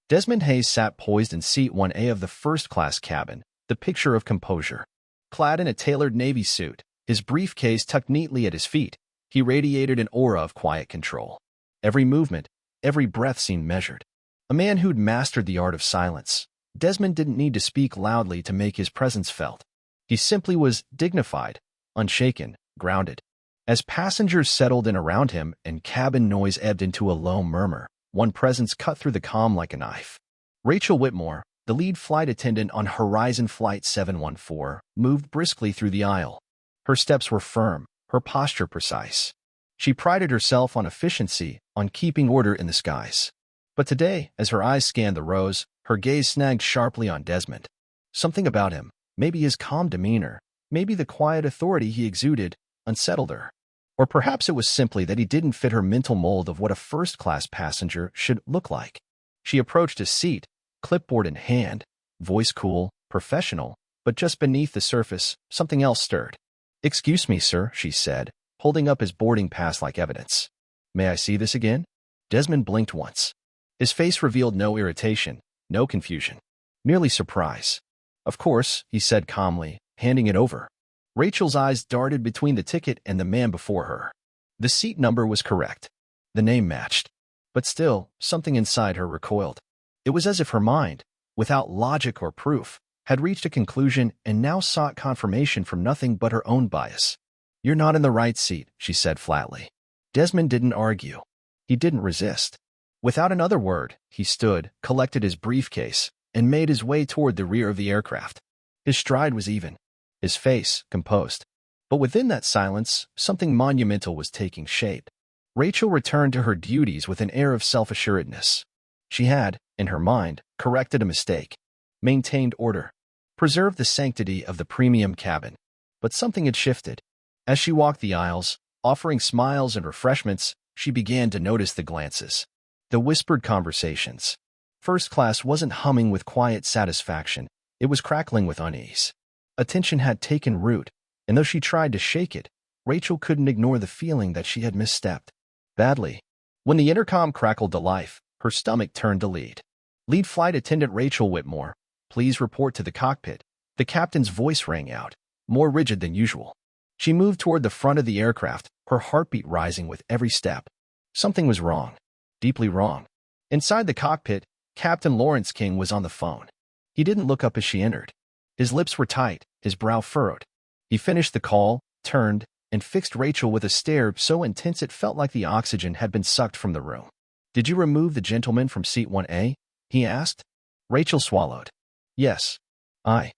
Desmond Hayes sat poised in seat 1A of the first-class cabin, the picture of composure. Clad in a tailored Navy suit, his briefcase tucked neatly at his feet, he radiated an aura of quiet control. Every movement, every breath seemed measured. A man who'd mastered the art of silence. Desmond didn't need to speak loudly to make his presence felt. He simply was dignified, unshaken, grounded. As passengers settled in around him and cabin noise ebbed into a low murmur, one presence cut through the calm like a knife. Rachel Whitmore, the lead flight attendant on Horizon Flight 714, moved briskly through the aisle. Her steps were firm, her posture precise. She prided herself on efficiency, on keeping order in the skies. But today, as her eyes scanned the rows, her gaze snagged sharply on Desmond. Something about him, maybe his calm demeanor, maybe the quiet authority he exuded, unsettled her. Or perhaps it was simply that he didn't fit her mental mold of what a first-class passenger should look like. She approached his seat, clipboard in hand, voice cool, professional, but just beneath the surface, something else stirred. "Excuse me, sir," she said, holding up his boarding pass like evidence. "May I see this again?" Desmond blinked once. His face revealed no irritation, no confusion, merely surprise. "Of course," he said calmly, handing it over. Rachel's eyes darted between the ticket and the man before her. The seat number was correct. The name matched. But still, something inside her recoiled. It was as if her mind, without logic or proof, had reached a conclusion and now sought confirmation from nothing but her own bias. "You're not in the right seat," she said flatly. Desmond didn't argue. He didn't resist. Without another word, he stood, collected his briefcase, and made his way toward the rear of the aircraft. His stride was even, his face composed. But within that silence, something monumental was taking shape. Rachel returned to her duties with an air of self-assuredness. She had, in her mind, corrected a mistake, maintained order, preserved the sanctity of the premium cabin. But something had shifted. As she walked the aisles, offering smiles and refreshments, she began to notice the glances, the whispered conversations. First class wasn't humming with quiet satisfaction, it was crackling with unease. Attention had taken root, and though she tried to shake it, Rachel couldn't ignore the feeling that she had misstepped. Badly. When the intercom crackled to life, her stomach turned to lead. "Lead flight attendant Rachel Whitmore, please report to the cockpit." The captain's voice rang out, more rigid than usual. She moved toward the front of the aircraft, her heartbeat rising with every step. Something was wrong. Deeply wrong. Inside the cockpit, Captain Lawrence King was on the phone. He didn't look up as she entered. His lips were tight, his brow furrowed. He finished the call, turned, and fixed Rachel with a stare so intense it felt like the oxygen had been sucked from the room. "Did you remove the gentleman from seat 1A?" he asked. Rachel swallowed. "Yes. I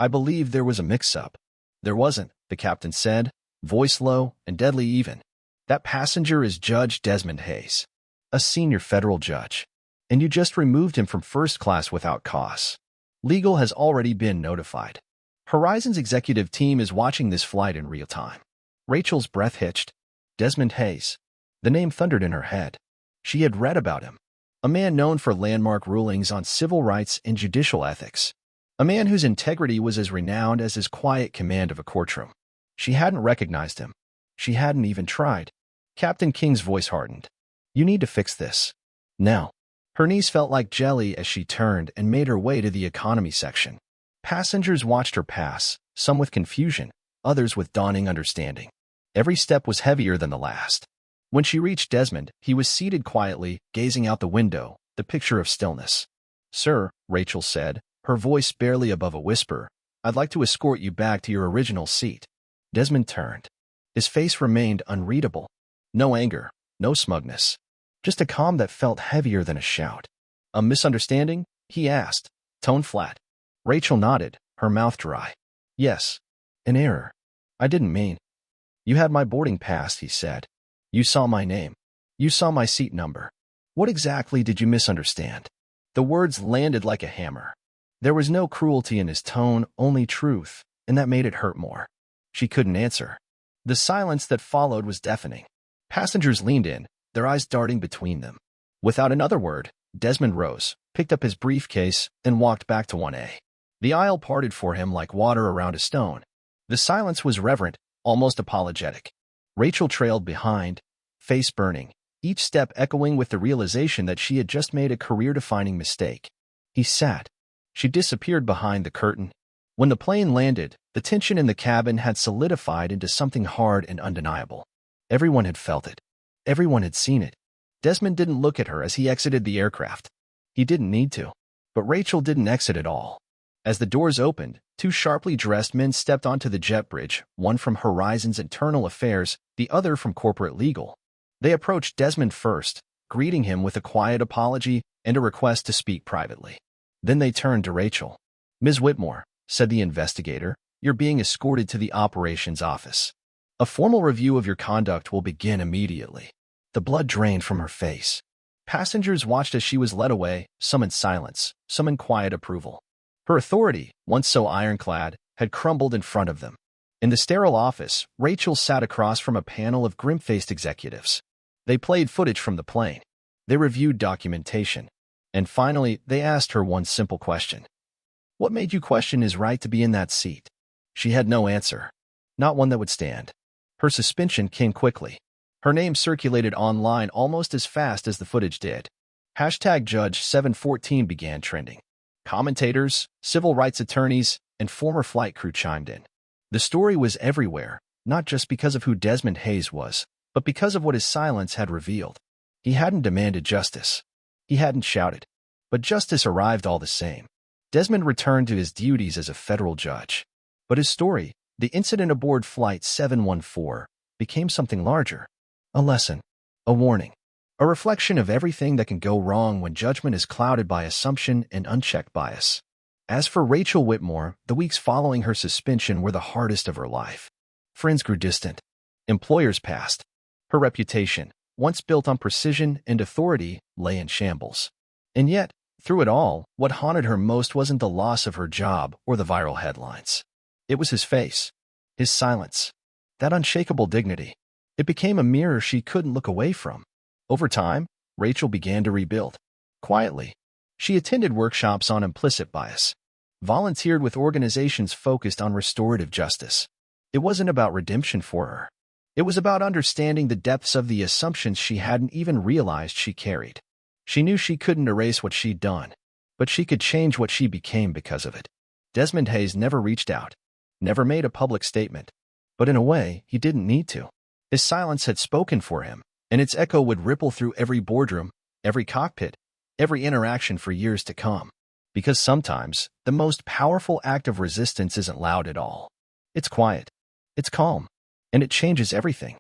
believe there was a mix-up." "There wasn't," the captain said, voice low and deadly even. "That passenger is Judge Desmond Hayes, a senior federal judge. And you just removed him from first class without cause. Legal has already been notified. Horizon's executive team is watching this flight in real time." Rachel's breath hitched. Desmond Hayes. The name thundered in her head. She had read about him. A man known for landmark rulings on civil rights and judicial ethics. A man whose integrity was as renowned as his quiet command of a courtroom. She hadn't recognized him. She hadn't even tried. Captain King's voice hardened. "You need to fix this. Now." Her knees felt like jelly as she turned and made her way to the economy section. Passengers watched her pass, some with confusion, others with dawning understanding. Every step was heavier than the last. When she reached Desmond, he was seated quietly, gazing out the window, the picture of stillness. "Sir," Rachel said, her voice barely above a whisper, "I'd like to escort you back to your original seat." Desmond turned. His face remained unreadable. No anger, no smugness. Just a calm that felt heavier than a shout. "A misunderstanding?" he asked, tone flat. Rachel nodded, her mouth dry. "Yes, an error. I didn't mean." "You had my boarding pass," he said. "You saw my name. You saw my seat number. What exactly did you misunderstand?" The words landed like a hammer. There was no cruelty in his tone, only truth, and that made it hurt more. She couldn't answer. The silence that followed was deafening. Passengers leaned in, their eyes darting between them. Without another word, Desmond rose, picked up his briefcase, and walked back to 1A. The aisle parted for him like water around a stone. The silence was reverent, almost apologetic. Rachel trailed behind, face burning, each step echoing with the realization that she had just made a career-defining mistake. He sat. She disappeared behind the curtain. When the plane landed, the tension in the cabin had solidified into something hard and undeniable. Everyone had felt it. Everyone had seen it. Desmond didn't look at her as he exited the aircraft. He didn't need to. But Rachel didn't exit at all. As the doors opened, two sharply dressed men stepped onto the jet bridge, one from Horizon's internal affairs, the other from corporate legal. They approached Desmond first, greeting him with a quiet apology and a request to speak privately. Then they turned to Rachel. "Ms. Whitmore," said the investigator, "you're being escorted to the operations office. A formal review of your conduct will begin immediately." The blood drained from her face. Passengers watched as she was led away, some in silence, some in quiet approval. Her authority, once so ironclad, had crumbled in front of them. In the sterile office, Rachel sat across from a panel of grim-faced executives. They played footage from the plane. They reviewed documentation. And finally, they asked her one simple question. "What made you question his right to be in that seat?" She had no answer. Not one that would stand. Her suspension came quickly. Her name circulated online almost as fast as the footage did. #Judge714 began trending. Commentators, civil rights attorneys, and former flight crew chimed in. The story was everywhere, not just because of who Desmond Hayes was, but because of what his silence had revealed. He hadn't demanded justice. He hadn't shouted. But justice arrived all the same. Desmond returned to his duties as a federal judge. But his story, the incident aboard Flight 714, became something larger. A lesson. A warning. A reflection of everything that can go wrong when judgment is clouded by assumption and unchecked bias. As for Rachel Whitmore, the weeks following her suspension were the hardest of her life. Friends grew distant. Employers passed. Her reputation, once built on precision and authority, lay in shambles. And yet, through it all, what haunted her most wasn't the loss of her job or the viral headlines. It was his face. His silence. That unshakable dignity. It became a mirror she couldn't look away from. Over time, Rachel began to rebuild. Quietly. She attended workshops on implicit bias. Volunteered with organizations focused on restorative justice. It wasn't about redemption for her. It was about understanding the depths of the assumptions she hadn't even realized she carried. She knew she couldn't erase what she'd done, but she could change what she became because of it. Desmond Hayes never reached out, never made a public statement. But in a way, he didn't need to. His silence had spoken for him, and its echo would ripple through every boardroom, every cockpit, every interaction for years to come. Because sometimes, the most powerful act of resistance isn't loud at all. It's quiet. It's calm. And it changes everything.